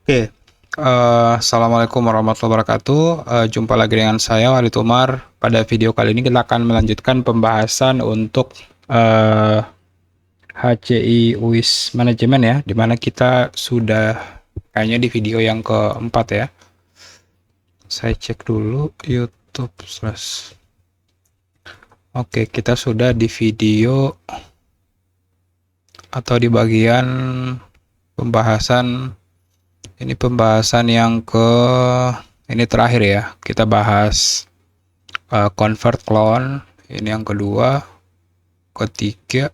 Oke, assalamualaikum warahmatullahi wabarakatuh. Jumpa lagi dengan saya Walid Umar. Pada video kali ini kita akan melanjutkan pembahasan untuk eh, HCI UIS Manajemen ya, dimana kita sudah kayaknya di video yang keempat ya. Saya cek dulu YouTube slash. Oke, kita sudah di video atau di bagian pembahasan. Ini pembahasan yang ini terakhir ya. Kita bahas convert clone. Ini yang kedua, ketiga,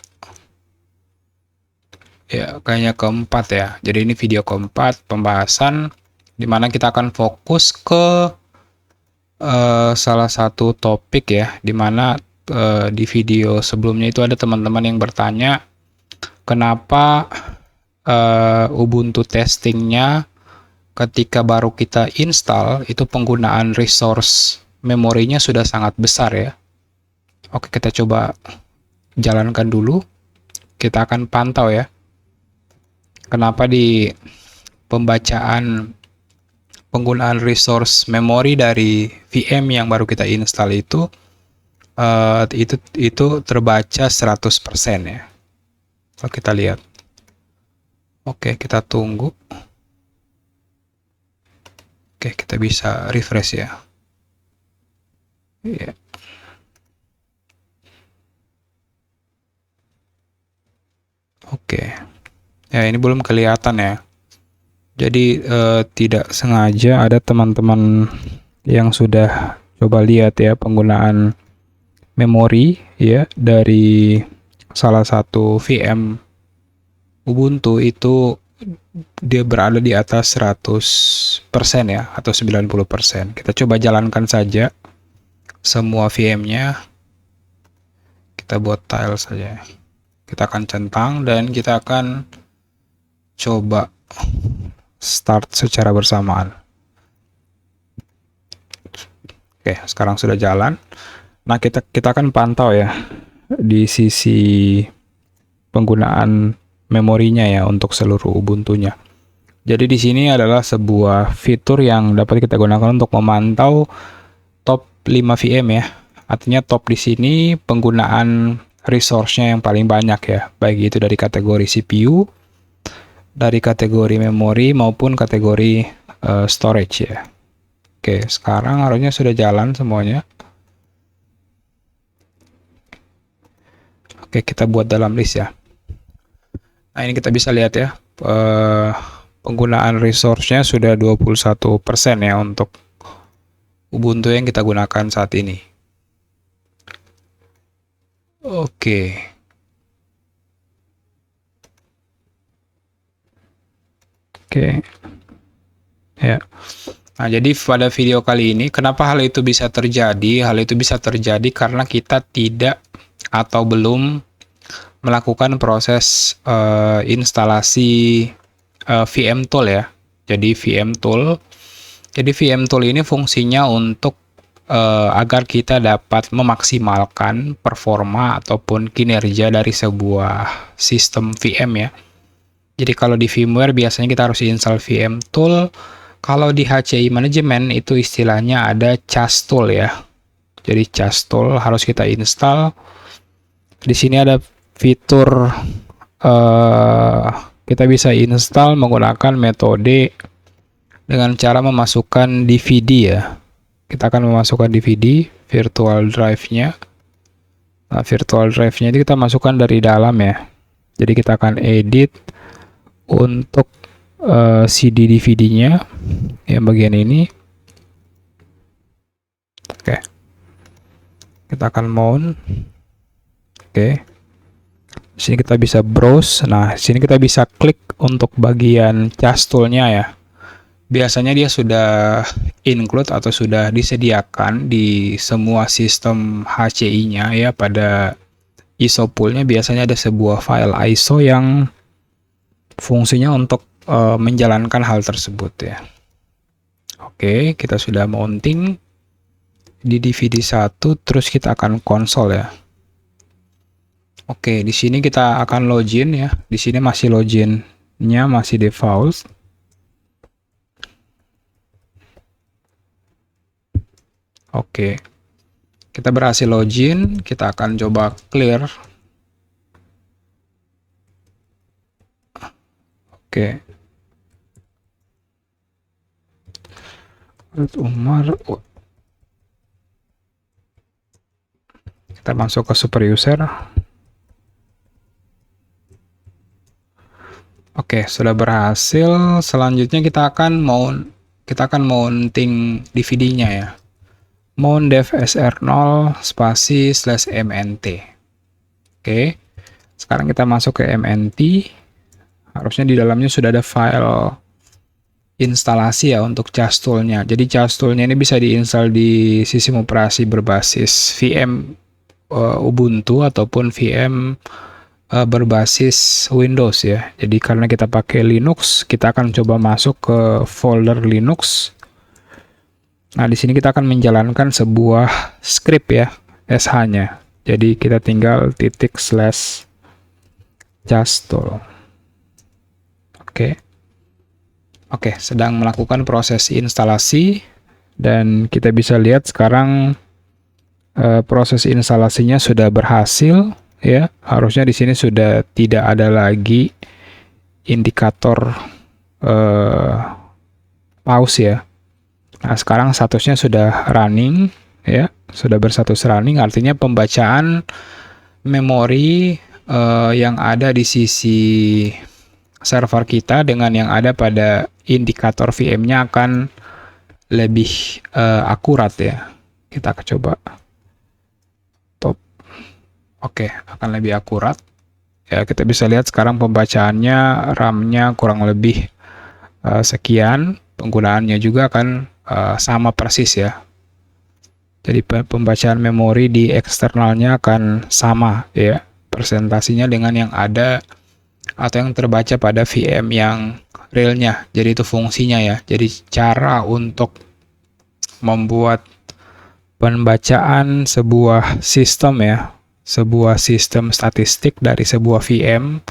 ya kayaknya keempat ya. Jadi ini video keempat pembahasan dimana kita akan fokus ke salah satu topik ya, dimana di video sebelumnya itu ada teman-teman yang bertanya kenapa Ubuntu testingnya ketika baru kita install itu penggunaan resource memorinya sudah sangat besar ya. Oke, kita coba jalankan dulu. Kita akan pantau ya. Kenapa di pembacaan penggunaan resource memori dari VM yang baru kita install itu terbaca 100% ya. Oke, kita lihat. Oke, kita tunggu. Oke, kita bisa refresh ya. Iya. Oke. Ya, ini belum kelihatan ya. Jadi tidak sengaja ada teman-teman yang sudah coba lihat ya penggunaan memori ya dari salah satu VM Ubuntu itu dia berada di atas 100% ya atau 90%. Kita coba jalankan saja semua VM-nya. Kita buat tile saja. Kita akan centang dan kita akan coba start secara bersamaan. Oke, sekarang sudah jalan. Nah, kita akan pantau ya di sisi penggunaan memorinya ya untuk seluruh Ubuntu-nya. Jadi di sini adalah sebuah fitur yang dapat kita gunakan untuk memantau top 5 VM ya. Artinya top di sini penggunaan resource-nya yang paling banyak ya, baik itu dari kategori CPU, dari kategori memori maupun kategori storage ya. Oke, sekarang harusnya sudah jalan semuanya. Oke, kita buat dalam list ya. Nah, ini kita bisa lihat ya, penggunaan resource-nya sudah 21% ya untuk Ubuntu yang kita gunakan saat ini. Oke. Oke. Ya. Nah, jadi pada video kali ini, kenapa hal itu bisa terjadi? Hal itu bisa terjadi karena kita tidak atau belum melakukan proses instalasi vmtool ya. Jadi vmtool ini fungsinya untuk agar kita dapat memaksimalkan performa ataupun kinerja dari sebuah sistem VM ya. Jadi kalau di VMware biasanya kita harus install vmtool. Kalau di HCI Manajemen itu istilahnya ada CHAS-tool ya. Jadi CHAS-tool harus kita install. Di sini ada fitur kita bisa install menggunakan metode dengan cara memasukkan DVD ya. Kita akan memasukkan DVD virtual drive-nya. Nah, virtual drive-nya itu kita masukkan dari dalam ya. Jadi kita akan edit untuk CD DVD-nya yang bagian ini. Oke. Kita akan mount. Oke. Di sini kita bisa browse. Nah, di sini kita bisa klik untuk bagian CHAS tool-nya ya. Biasanya dia sudah include atau sudah disediakan di semua sistem HCI-nya ya. Pada ISO pool-nya biasanya ada sebuah file ISO yang fungsinya untuk menjalankan hal tersebut ya. Oke, kita sudah mounting di DVD 1, terus kita akan konsol ya. Oke, di sini kita akan login ya. Di sini masih login-nya masih default. Oke. Kita berhasil login, kita akan coba clear. Oke. Umar. Kita masuk ke super user. Oke, sudah berhasil. Selanjutnya kita akan mounting DVD-nya ya. Mount dev sr0 spasi /mnt. Oke. Sekarang kita masuk ke mnt. Harusnya di dalamnya sudah ada file instalasi ya untuk Castool-nya. Jadi Castool-nya ini bisa diinstal di sistem operasi berbasis VM Ubuntu ataupun VM berbasis Windows ya. Jadi karena kita pakai Linux, kita akan coba masuk ke folder Linux. Nah, di sini kita akan menjalankan sebuah script ya, sh-nya. Jadi kita tinggal /castool. Oke, sedang melakukan proses instalasi dan kita bisa lihat sekarang proses instalasinya sudah berhasil ya. Harusnya di sini sudah tidak ada lagi indikator pause ya. Nah, sekarang statusnya sudah running ya, sudah berstatus running, artinya pembacaan memori yang ada di sisi server kita dengan yang ada pada indikator VM-nya akan lebih akurat ya. Kita coba top. Oke, akan lebih akurat. Ya, kita bisa lihat sekarang pembacaannya RAM-nya kurang lebih sekian, penggunaannya juga akan sama persis ya. Jadi pembacaan memori di eksternalnya akan sama ya, presentasinya dengan yang ada atau yang terbaca pada VM yang realnya. Jadi itu fungsinya ya. Jadi cara untuk membuat pembacaan sebuah sistem ya, sebuah sistem statistik dari sebuah VM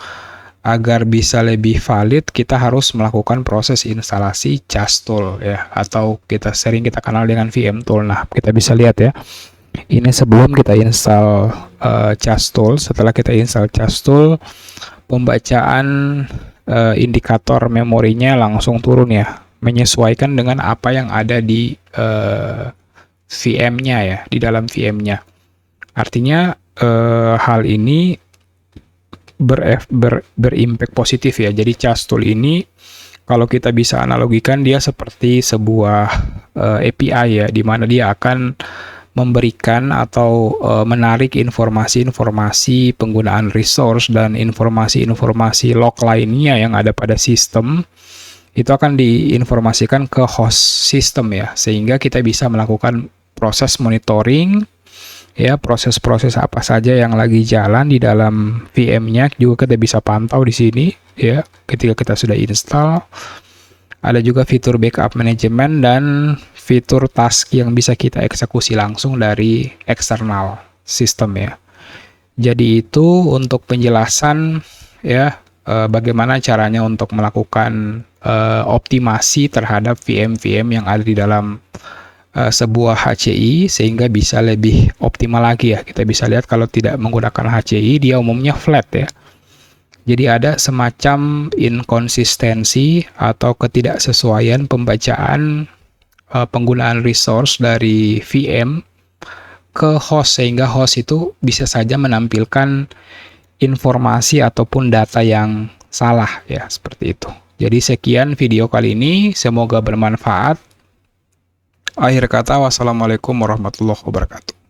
agar bisa lebih valid, kita harus melakukan proses instalasi Castool ya, atau kita kenal dengan VMTool. Nah, kita bisa lihat ya, ini sebelum kita install Castool. Setelah kita install Castool, pembacaan indikator memorinya langsung turun ya, menyesuaikan dengan apa yang ada di VM-nya ya, di dalam VM-nya. Artinya hal ini berimpact positif ya. Jadi Castool ini kalau kita bisa analogikan, dia seperti sebuah API ya, di mana dia akan memberikan atau menarik informasi-informasi penggunaan resource dan informasi-informasi log lainnya yang ada pada sistem, itu akan diinformasikan ke host sistem ya, sehingga kita bisa melakukan proses monitoring ya, proses-proses apa saja yang lagi jalan di dalam VM-nya juga kita bisa pantau di sini ya, ketika kita sudah install. Ada juga fitur backup management dan fitur task yang bisa kita eksekusi langsung dari eksternal sistem ya. Jadi itu untuk penjelasan ya, bagaimana caranya untuk melakukan optimasi terhadap VM-VM yang ada di dalam sebuah HCI sehingga bisa lebih optimal lagi ya. Kita bisa lihat kalau tidak menggunakan HCI, dia umumnya flat ya. Jadi ada semacam inkonsistensi atau ketidaksesuaian pembacaan penggunaan resource dari VM ke host, sehingga host itu bisa saja menampilkan informasi ataupun data yang salah ya, seperti itu. Jadi sekian video kali ini, semoga bermanfaat. Akhir kata, wassalamualaikum warahmatullahi wabarakatuh.